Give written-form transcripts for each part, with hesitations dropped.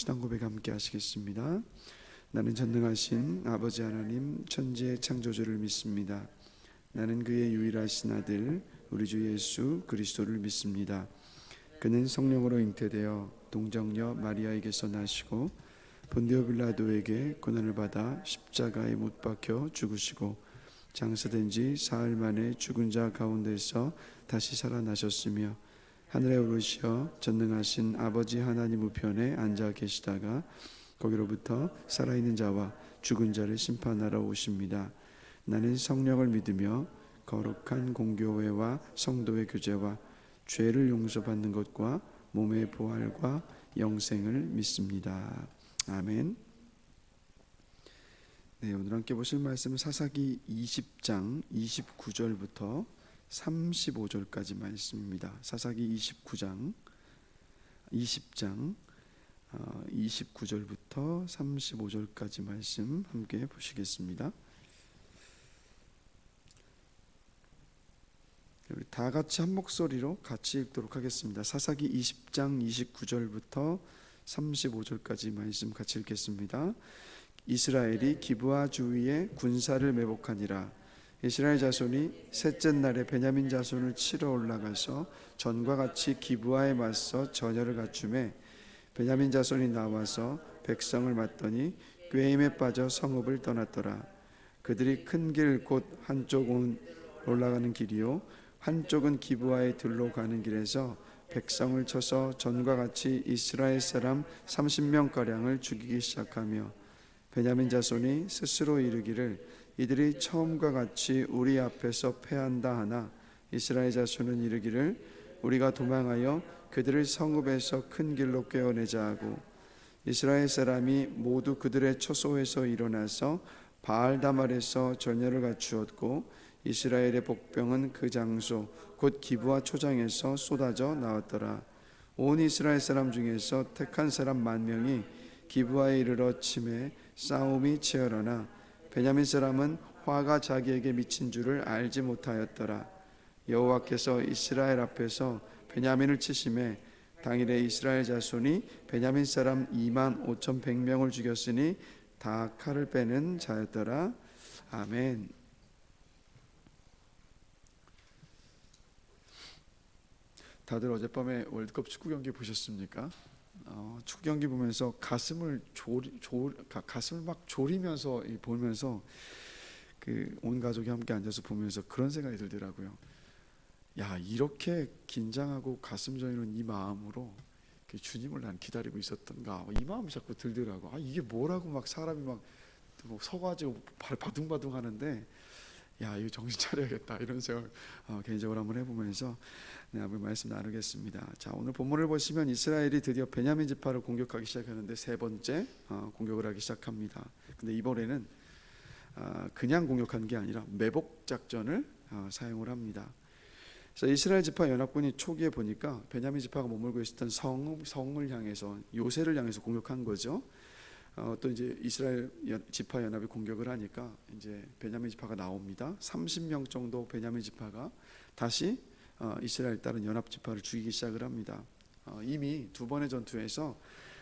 신앙 고백 함께 하시겠습니다. 나는 전능하신 아버지 하나님 천지의 창조주를 믿습니다. 나는 그의 유일하신 아들 우리 주 예수 그리스도를 믿습니다. 그는 성령으로 잉태되어 동정녀 마리아에게서 나시고 본디오 빌라도에게 고난을 받아 십자가에 못 박혀 죽으시고 장사된 지 사흘 만에 죽은 자 가운데서 다시 살아나셨으며 하늘에 오르시어 전능하신 아버지 하나님 우편에 앉아 계시다가 거기로부터 살아있는 자와 죽은 자를 심판하러 오십니다. 나는 성령을 믿으며 거룩한 공교회와 성도의 교제와 죄를 용서받는 것과 몸의 부활과 영생을 믿습니다. 아멘. 네, 오늘 함께 보실 말씀은 사사기 20장 29절부터 35절까지 말씀입니다. 사사기 20장 29절부터 35절까지 말씀 함께 보시겠습니다. 우리 다 같이 한 목소리로 같이 읽도록 하겠습니다. 사사기 20장 29절부터 35절까지 말씀 같이 읽겠습니다. 이스라엘이 기브아 주위에 군사를 매복하니라. 이스라엘 자손이 셋째 날에 베냐민 자손을 치러 올라가서 전과 같이 기브아에 맞서 전열을 갖추매 베냐민 자손이 나와서 백성을 맞더니 꾀임에 빠져 성읍을 떠났더라. 그들이 큰 길 곧 한쪽은 올라가는 길이요 한쪽은 기브아의 들로 가는 길에서 백성을 쳐서 전과 같이 이스라엘 사람 30명가량을 죽이기 시작하며 베냐민 자손이 스스로 이르기를 이들이 처음과 같이 우리 앞에서 패한다 하나 이스라엘 자손은 이르기를 우리가 도망하여 그들을 성읍에서 큰 길로 꿰어내자 하고 이스라엘 사람이 모두 그들의 처소에서 일어나서 바알다말에서 전열을 갖추었고 이스라엘의 복병은 그 장소 곧 기브아 초장에서 쏟아져 나왔더라. 온 이스라엘 사람 중에서 택한 사람 10,000명이 기브아에 이르러 치매 싸움이 치열하나 베냐민 사람은 화가 자기에게 미친 줄을 알지 못하였더라. 여호와께서 이스라엘 앞에서 베냐민을 치심에 당일에 이스라엘 자손이 베냐민 사람 25,100명을 죽였으니 다 칼을 빼는 자였더라. 아멘. 다들 어젯밤에 월드컵 축구 경기 보셨습니까? 축구 경기 보면서 가슴을 막 졸이면서 보면서 온 가족이 함께 앉아서 보면서 그런 생각이 들더라고요. 야, 이렇게 긴장하고 가슴 저리는 이 마음으로 주님을 난 기다리고 있었던가, 이 마음이 자꾸 들더라고. 이게 뭐라고 막 사람이 막 서가지고 발 바둥바둥 하는데, 야, 이거 정신 차려야겠다 이런 생각을 개인적으로 한번 해보면서 한번 말씀 나누겠습니다. 자, 오늘 본문을 보시면 이스라엘이 드디어 베냐민 지파를 공격하기 시작하는데 세 번째 공격을 하기 시작합니다. 근데 이번에는 그냥 공격하는 게 아니라 매복 작전을 사용을 합니다. 그래서 이스라엘 지파 연합군이 초기에 보니까 베냐민 지파가 머물고 있었던 성을 향해서, 요새를 향해서 공격한 거죠. 또 이제 이스라엘 지파 연합이 공격을 하니까 이제 베냐민 지파가 나옵니다. 30명 정도 베냐민 지파가 다시 이스라엘 다른 연합 지파를 죽이기 시작을 합니다. 이미 두 번의 전투에서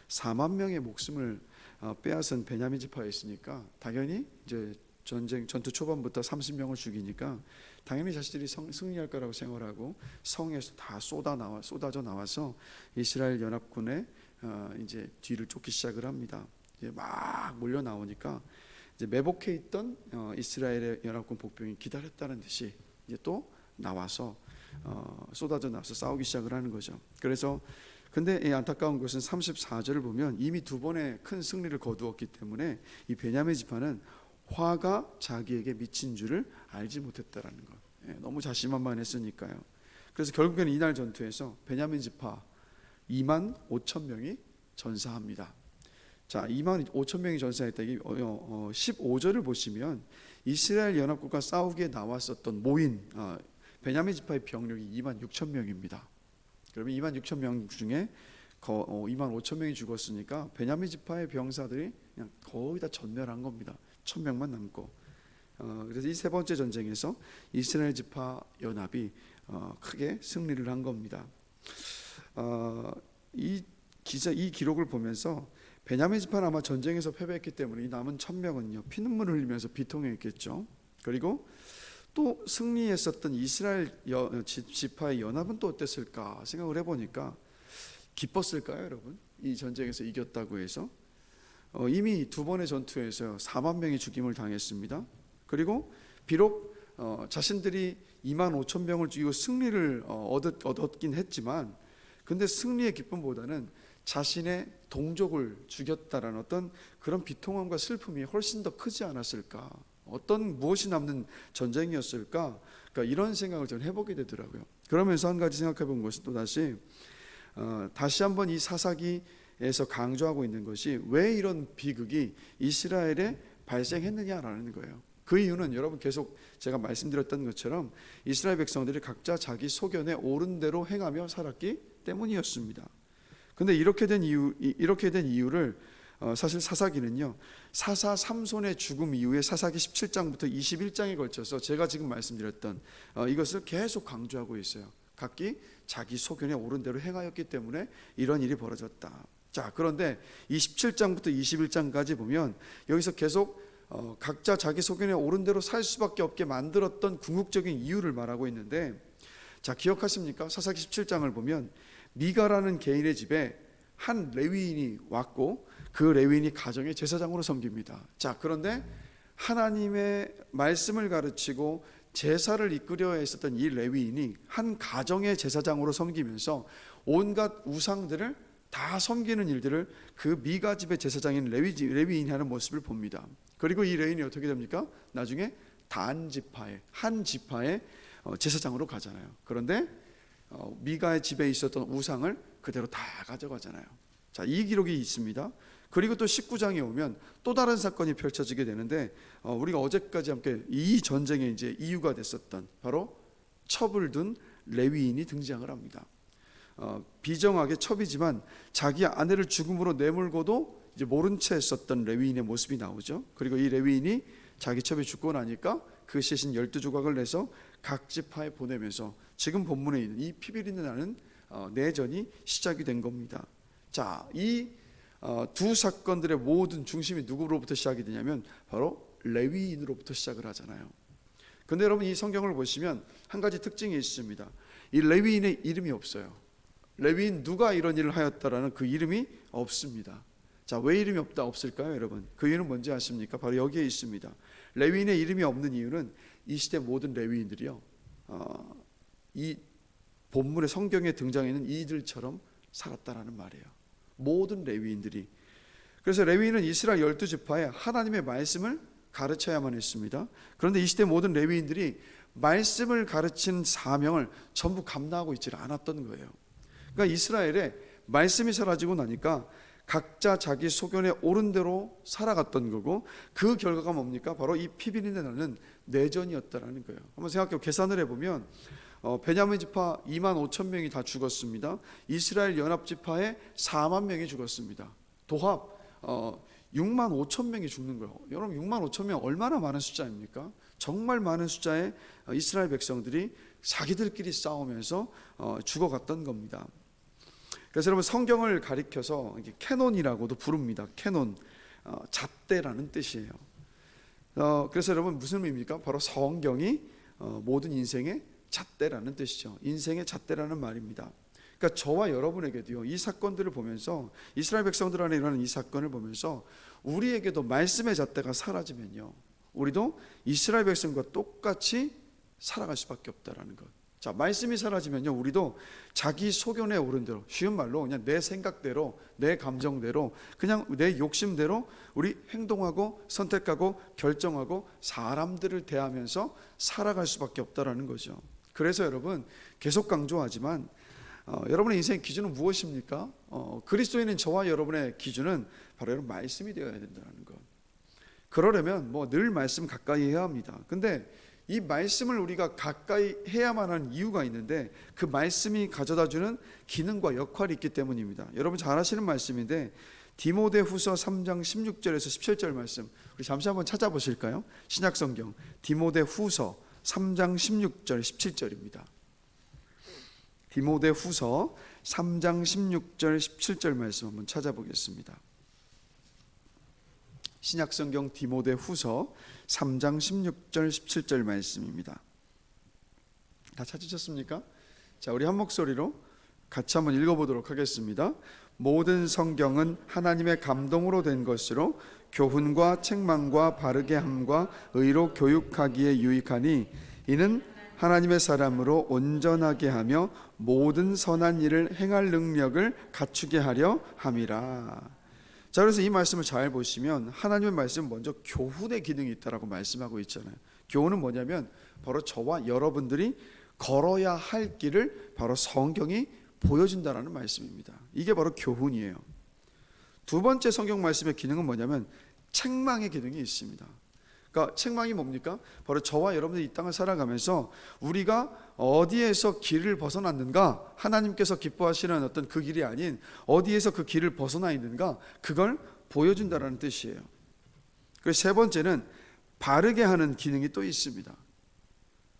4만 명의 목숨을 빼앗은 베냐민 지파에 있으니까 당연히 이제 전투 초반부터 30명을 죽이니까 당연히 자신들이 승리할 거라고 생각하고 성에서 다 쏟아져 나와서 이스라엘 연합군의 이제 뒤를 쫓기 시작을 합니다. 이제 막 몰려 나오니까 이제 매복해 있던 이스라엘의 연합군 복병이 기다렸다는 듯이 이제 또 나와서 쏟아져 나와서 싸우기 시작을 하는 거죠. 그래서 근데 이 안타까운 것은 34절을 보면 이미 두 번의 큰 승리를 거두었기 때문에 이 베냐민 지파는 화가 자기에게 미친 줄을 알지 못했다라는 것. 너무 자신만만했으니까요. 그래서 결국에는 이날 전투에서 베냐민 지파 25,000명이 전사합니다. 자, 25,000명이 전사했다. 15절을 보시면 이스라엘 연합군과 싸우기에 나왔었던 모인 베냐민 지파의 병력이 26,000명입니다. 그러면 26,000명 중에 25,000명이 죽었으니까 베냐민 지파의 병사들이 그냥 거의 다 전멸한 겁니다. 1,000명만 남고. 그래서 이 세 번째 전쟁에서 이스라엘 지파 연합이 크게 승리를 한 겁니다. 이 기록을 보면서 베냐민 지파는 아마 전쟁에서 패배했기 때문에 이 남은 1,000명은요 피눈물을 흘리면서 비통했겠죠. 그리고 또 승리했었던 이스라엘 지파의 연합은 또 어땠을까 생각을 해보니까 기뻤을까요, 여러분? 이 전쟁에서 이겼다고 해서 이미 두 번의 전투에서 4만 명이 죽임을 당했습니다. 그리고 비록 자신들이 25,000명을 죽이고 승리를 얻었긴 했지만, 근데 승리의 기쁨보다는 자신의 동족을 죽였다라는 어떤 그런 비통함과 슬픔이 훨씬 더 크지 않았을까? 무엇이 남는 전쟁이었을까? 그러니까 이런 생각을 저는 해보게 되더라고요. 그러면서 한 가지 생각해 본 것은 또 다시 한번 이 사사기에서 강조하고 있는 것이 왜 이런 비극이 이스라엘에 발생했느냐라는 거예요. 그 이유는 여러분 계속 제가 말씀드렸던 것처럼 이스라엘 백성들이 각자 자기 소견에 옳은 대로 행하며 살았기 때문이었습니다. 근데 이렇게 된 이유를 사실 사사기는요, 사사 삼손의 죽음 이후에 사사기 17장부터 21장에 걸쳐서 제가 지금 말씀드렸던 이것을 계속 강조하고 있어요. 각기 자기 소견에 옳은 대로 행하였기 때문에 이런 일이 벌어졌다. 자, 그런데 27장부터 21장까지 보면 여기서 계속 각자 자기 소견에 옳은 대로 살 수밖에 없게 만들었던 궁극적인 이유를 말하고 있는데, 자, 기억하십니까? 사사기 17장을 보면 미가라는 개인의 집에 한 레위인이 왔고 그 레위인이 가정의 제사장으로 섬깁니다. 자, 그런데 하나님의 말씀을 가르치고 제사를 이끌어야 했었던 이 레위인이 한 가정의 제사장으로 섬기면서 온갖 우상들을 다 섬기는 일들을 그 미가 집의 제사장인 레위인이 하는 모습을 봅니다. 그리고 이 레위인이 어떻게 됩니까? 나중에 단 지파의 한 지파의 제사장으로 가잖아요. 그런데 미가의 집에 있었던 우상을 그대로 다 가져가잖아요. 자, 이 기록이 있습니다. 그리고 또 19장에 오면 또 다른 사건이 펼쳐지게 되는데, 우리가 어제까지 함께 이 전쟁의 이제 이유가 됐었던 바로 첩을 둔 레위인이 등장을 합니다. 비정하게 첩이지만 자기 아내를 죽음으로 내몰고도 이제 모른 채 썼던 레위인의 모습이 나오죠. 그리고 이 레위인이 자기 첩이 죽고 나니까 그 시신 12조각을 내서 각 지파에 보내면서 지금 본문에 있는 이 피비린내 나는 내전이 시작이 된 겁니다. 자, 이 두 사건들의 모든 중심이 누구로부터 시작이 되냐면 바로 레위인으로부터 시작을 하잖아요. 그런데 여러분, 이 성경을 보시면 한 가지 특징이 있습니다. 이 레위인의 이름이 없어요. 레위인 누가 이런 일을 하였다라는 그 이름이 없습니다. 자, 왜 이름이 없을까요, 여러분? 그 이유는 뭔지 아십니까? 바로 여기에 있습니다. 레위인의 이름이 없는 이유는 이 시대 모든 레위인들이요, 이 본문의 성경에 등장해 있는 이들처럼 살았다라는 말이에요. 모든 레위인들이. 그래서 레위인은 이스라엘 12지파에 하나님의 말씀을 가르쳐야만 했습니다. 그런데 이 시대 모든 레위인들이 말씀을 가르친 사명을 전부 감당하고 있지 않았던 거예요. 그러니까 이스라엘에 말씀이 사라지고 나니까 각자 자기 소견에 옳은 대로 살아갔던 거고, 그 결과가 뭡니까? 바로 이 피비린내 나는 내전이었다라는 거예요. 한번 생각해 계산을 해보면 베냐민 지파 2만 5천 명이 다 죽었습니다. 이스라엘 연합 지파에 4만 명이 죽었습니다. 도합 6만 5천 명이 죽는 거예요. 여러분, 6만 5천 명 얼마나 많은 숫자입니까? 정말 많은 숫자의 이스라엘 백성들이 자기들끼리 싸우면서 죽어갔던 겁니다. 그래서 여러분, 성경을 가리켜서 캐논이라고도 부릅니다. 캐논, 잣대라는 뜻이에요. 그래서 여러분, 무슨 의미입니까? 바로 성경이 모든 인생의 잣대라는 뜻이죠. 인생의 잣대라는 말입니다. 그러니까 저와 여러분에게도요, 이 사건들을 보면서, 이스라엘 백성들 안에 일어나는 이 사건을 보면서 우리에게도 말씀의 잣대가 사라지면요, 우리도 이스라엘 백성과 똑같이 살아갈 수밖에 없다라는 것. 자, 말씀이 사라지면요, 우리도 자기 소견에 오른 대로, 쉬운 말로 그냥 내 생각대로, 내 감정대로, 그냥 내 욕심대로 우리 행동하고 선택하고 결정하고 사람들을 대하면서 살아갈 수밖에 없다라는 거죠. 그래서 여러분, 계속 강조하지만 여러분의 인생의 기준은 무엇입니까? 그리스도인인 저와 여러분의 기준은 바로 여러분 말씀이 되어야 된다는 것. 그러려면 늘 말씀 가까이 해야 합니다. 근데 이 말씀을 우리가 가까이 해야만 하는 이유가 있는데, 그 말씀이 가져다주는 기능과 역할이 있기 때문입니다. 여러분 잘 아시는 말씀인데, 디모데후서 3장 16절에서 17절 말씀, 우리 잠시 한번 찾아보실까요? 신약성경 디모데후서 3장 16절 17절입니다. 디모데후서 3장 16절 17절 말씀 한번 찾아보겠습니다. 신약성경 디모데후서 3장 16절 17절 말씀입니다. 다 찾으셨습니까? 자, 우리 한 목소리로 같이 한번 읽어보도록 하겠습니다. 모든 성경은 하나님의 감동으로 된 것으로 교훈과 책망과 바르게 함과 의로 교육하기에 유익하니, 이는 하나님의 사람으로 온전하게 하며 모든 선한 일을 행할 능력을 갖추게 하려 함이라. 자, 그래서 이 말씀을 잘 보시면 하나님의 말씀은 먼저 교훈의 기능이 있다라고 말씀하고 있잖아요. 교훈은 뭐냐면 바로 저와 여러분들이 걸어야 할 길을 바로 성경이 보여준다라는 말씀입니다. 이게 바로 교훈이에요. 두 번째 성경 말씀의 기능은 뭐냐면 책망의 기능이 있습니다. 그러니까 책망이 뭡니까? 바로 저와 여러분들이 이 땅을 살아가면서 우리가 어디에서 길을 벗어났는가, 하나님께서 기뻐하시는 어떤 그 길이 아닌 어디에서 그 길을 벗어나 있는가, 그걸 보여준다라는 뜻이에요. 그리고 세 번째는 바르게 하는 기능이 또 있습니다.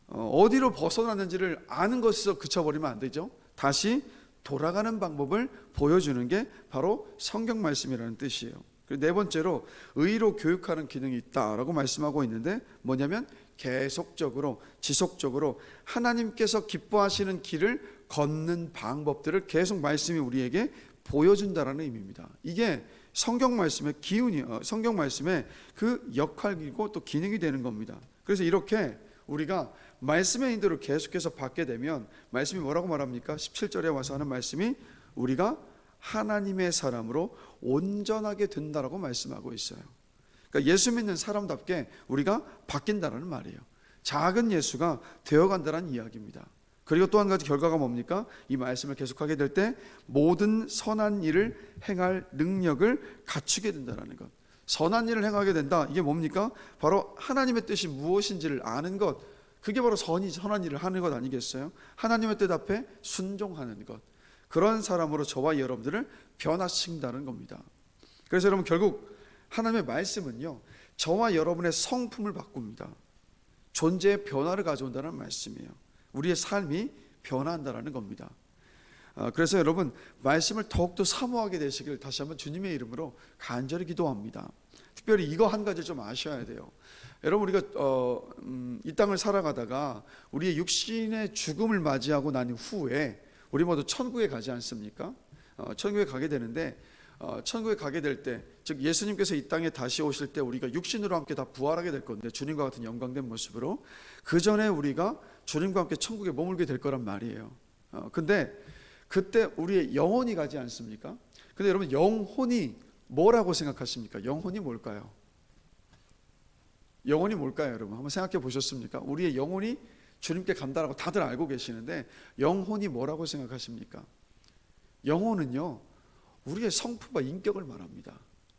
어디로 벗어났는지를 아는 것에서 그쳐버리면 안 되죠. 다시 돌아가는 방법을 보여주는 게 바로 성경 말씀이라는 뜻이에요. 그리고 네 번째로 의로 교육하는 기능이 있다라고 말씀하고 있는데, 뭐냐면 계속적으로 지속적으로 하나님께서 기뻐하시는 길을 걷는 방법들을 계속 말씀이 우리에게 보여준다라는 의미입니다. 이게 성경 말씀의 기운이, 성경 말씀의 그 역할이고 또 기능이 되는 겁니다. 그래서 이렇게 우리가 말씀의 인도를 계속해서 받게 되면, 말씀이 뭐라고 말합니까? 17절에 와서 하는 말씀이 우리가 하나님의 사람으로 온전하게 된다라고 말씀하고 있어요. 그러니까 예수 믿는 사람답게 우리가 바뀐다라는 말이에요. 작은 예수가 되어간다는 이야기입니다. 그리고 또 한 가지 결과가 뭡니까? 이 말씀을 계속하게 될 때 모든 선한 일을 행할 능력을 갖추게 된다는 것. 선한 일을 행하게 된다. 이게 뭡니까? 바로 하나님의 뜻이 무엇인지를 아는 것. 그게 바로 선한 일을 하는 것 아니겠어요? 하나님의 뜻 앞에 순종하는 것. 그런 사람으로 저와 여러분들을 변화시킨다는 겁니다. 그래서 여러분, 결국 하나님의 말씀은요, 저와 여러분의 성품을 바꿉니다. 존재의 변화를 가져온다는 말씀이에요. 우리의 삶이 변화한다는 겁니다. 그래서 여러분, 말씀을 더욱더 사모하게 되시길 다시 한번 주님의 이름으로 간절히 기도합니다. 특별히 이거 한 가지 좀 아셔야 돼요. 여러분, 우리가 이 땅을 살아가다가 우리의 육신의 죽음을 맞이하고 난 후에 우리 모두 천국에 가지 않습니까? 천국에 가게 되는데, 천국에 가게 될 때, 즉 예수님께서 이 땅에 다시 오실 때 우리가 육신으로 함께 다 부활하게 될 건데, 주님과 같은 영광된 모습으로 그 전에 우리가 주님과 함께 천국에 머물게 될 거란 말이에요. 근데 그때 우리의 영혼이 가지 않습니까? 근데 여러분, 영혼이 뭐라고 생각하십니까? 영혼이 뭘까요? 영혼이 뭘까요, 여러분? 한번 생각해 보셨습니까? 우리의 영혼이 주님께 간다라고 다들 알고 계시는데, 영혼이 뭐라고 생각하십니까? 영혼은요, 우리의 성품과 인격을 말합니다.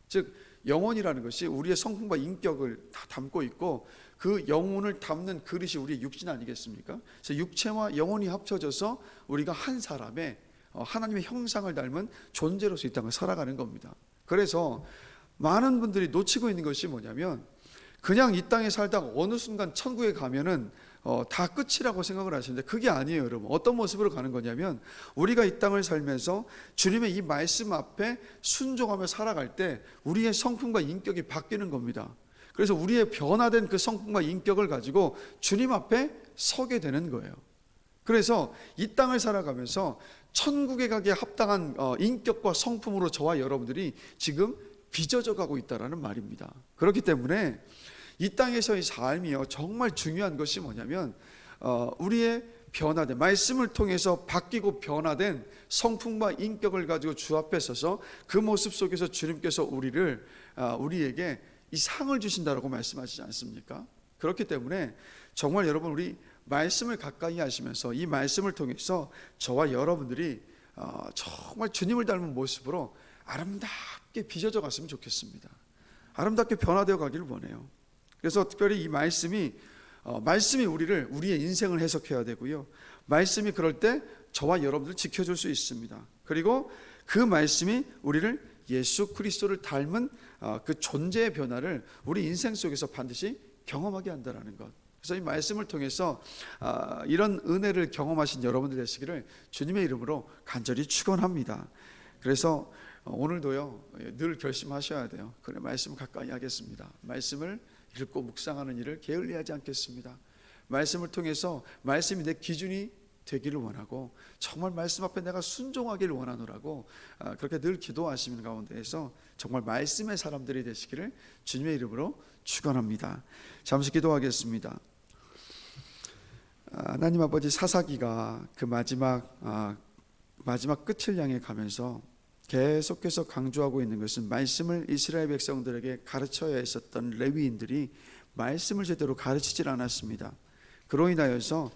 즉 영혼이라는 것이 우리의 성품과 인격을 다 담고 있고, 그 영혼을 담는 그릇이 우리의 육신 아니겠습니까? 그래서 육체와 영혼이 합쳐져서 우리가 한 사람의 하나님의 형상을 닮은 존재로서 이 땅을 살아가는 겁니다. 그래서 많은 분들이 놓치고 있는 것이 뭐냐면, 그냥 이 땅에 살다가 어느 순간 천국에 가면은 다 끝이라고 생각을 하시는데, 그게 아니에요, 여러분. 어떤 모습으로 가는 거냐면, 우리가 이 땅을 살면서 주님의 이 말씀 앞에 순종하며 살아갈 때 우리의 성품과 인격이 바뀌는 겁니다. 그래서 우리의 변화된 그 성품과 인격을 가지고 주님 앞에 서게 되는 거예요. 그래서 이 땅을 살아가면서 천국에 가기에 합당한 인격과 성품으로 저와 여러분들이 지금 빚어져 가고 있다는 말입니다. 그렇기 때문에 이 땅에서의 삶이요, 정말 중요한 것이 뭐냐면, 우리의 변화된, 말씀을 통해서 바뀌고 변화된 성품과 인격을 가지고 주 앞에 서서 그 모습 속에서 주님께서 우리에게 이 상을 주신다라고 말씀하시지 않습니까? 그렇기 때문에 정말 여러분, 우리 말씀을 가까이 하시면서 이 말씀을 통해서 저와 여러분들이 정말 주님을 닮은 모습으로 아름답게 빚어져 갔으면 좋겠습니다. 아름답게 변화되어 가기를 원해요. 그래서 특별히 이 말씀이 우리의 인생을 해석해야 되고요, 말씀이 그럴 때 저와 여러분들 지켜줄 수 있습니다. 그리고 그 말씀이 우리를 예수 그리스도를 닮은 그 존재의 변화를 우리 인생 속에서 반드시 경험하게 한다는 것. 그래서 이 말씀을 통해서 이런 은혜를 경험하신 여러분들 되시기를 주님의 이름으로 간절히 축원합니다. 그래서 오늘도요, 늘 결심하셔야 돼요. 그래, 말씀 가까이 하겠습니다. 말씀을 읽고 묵상하는 일을 게을리하지 않겠습니다. 말씀을 통해서 말씀이 내 기준이 되기를 원하고, 정말 말씀 앞에 내가 순종하기를 원하노라고 그렇게 늘 기도하시는 가운데에서 정말 말씀의 사람들이 되시기를 주님의 이름으로 축원합니다. 잠시 기도하겠습니다. 하나님 아버지, 사사기가 그 마지막 끝을 향해 가면서 계속해서 강조하고 있는 것은, 말씀을 이스라엘 백성들에게 가르쳐야 했었던 레위인들이 말씀을 제대로 가르치질 않았습니다. 그로 인하여서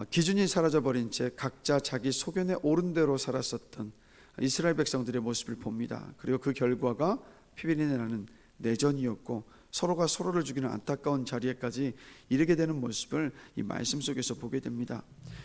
기준이 사라져버린 채 각자 자기 소견에 옳은 대로 살았었던 이스라엘 백성들의 모습을 봅니다. 그리고 그 결과가 피비린내 나는 내전이었고 서로가 서로를 죽이는 안타까운 자리에까지 이르게 되는 모습을 이 말씀 속에서 보게 됩니다.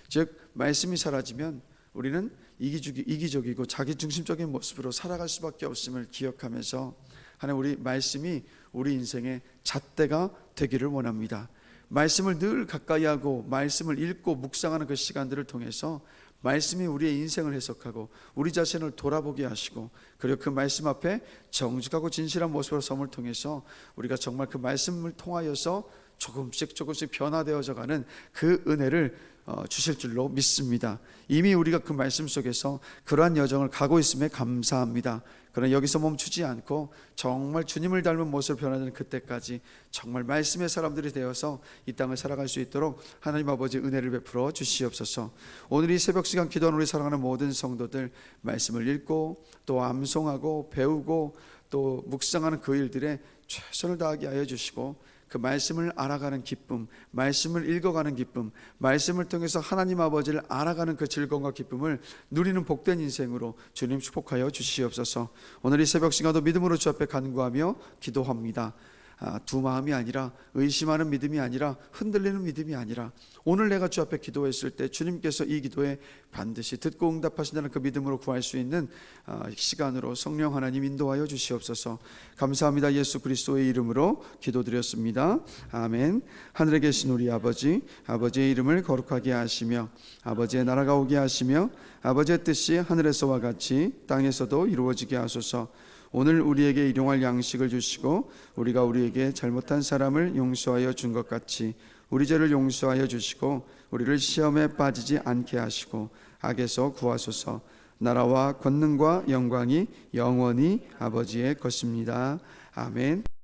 즉 말씀이 사라지면 우리는 이기적이고 자기중심적인 모습으로 살아갈 수밖에 없음을 기억하면서 하나님, 우리 말씀이 우리 인생의 잣대가 되기를 원합니다. 말씀을 늘 가까이 하고 말씀을 읽고 묵상하는 그 시간들을 통해서 말씀이 우리의 인생을 해석하고 우리 자신을 돌아보게 하시고, 그리고 그 말씀 앞에 정직하고 진실한 모습으로 섬을 통해서 우리가 정말 그 말씀을 통하여서 조금씩 변화되어져 가는 그 은혜를 주실 줄로 믿습니다. 이미 우리가 그 말씀 속에서 그러한 여정을 가고 있음에 감사합니다. 그러나 여기서 멈추지 않고 정말 주님을 닮은 모습으로 변화되는 그때까지 정말 말씀의 사람들이 되어서 이 땅을 살아갈 수 있도록 하나님 아버지 은혜를 베풀어 주시옵소서. 오늘 이 새벽 시간 기도하는 우리 사랑하는 모든 성도들, 말씀을 읽고 또 암송하고 배우고 또 묵상하는 그 일들에 최선을 다하게 하여 주시고, 그 말씀을 알아가는 기쁨, 말씀을 읽어가는 기쁨, 말씀을 통해서 하나님 아버지를 알아가는 그 즐거움과 기쁨을 누리는 복된 인생으로 주님 축복하여 주시옵소서. 오늘 이 새벽 시간도 믿음으로 주 앞에 간구하며 기도합니다. 두 마음이 아니라, 의심하는 믿음이 아니라, 흔들리는 믿음이 아니라, 오늘 내가 주 앞에 기도했을 때 주님께서 이 기도에 반드시 듣고 응답하신다는 그 믿음으로 구할 수 있는 시간으로 성령 하나님 인도하여 주시옵소서. 감사합니다. 예수 그리스도의 이름으로 기도드렸습니다. 아멘. 하늘에 계신 우리 아버지, 아버지의 이름을 거룩하게 하시며 아버지의 나라가 오게 하시며 아버지의 뜻이 하늘에서와 같이 땅에서도 이루어지게 하소서. 오늘 우리에게 일용할 양식을 주시고 우리가 우리에게 잘못한 사람을 용서하여 준 것 같이 우리 죄를 용서하여 주시고 우리를 시험에 빠지지 않게 하시고 악에서 구하소서. 나라와 권능과 영광이 영원히 아버지의 것입니다. 아멘.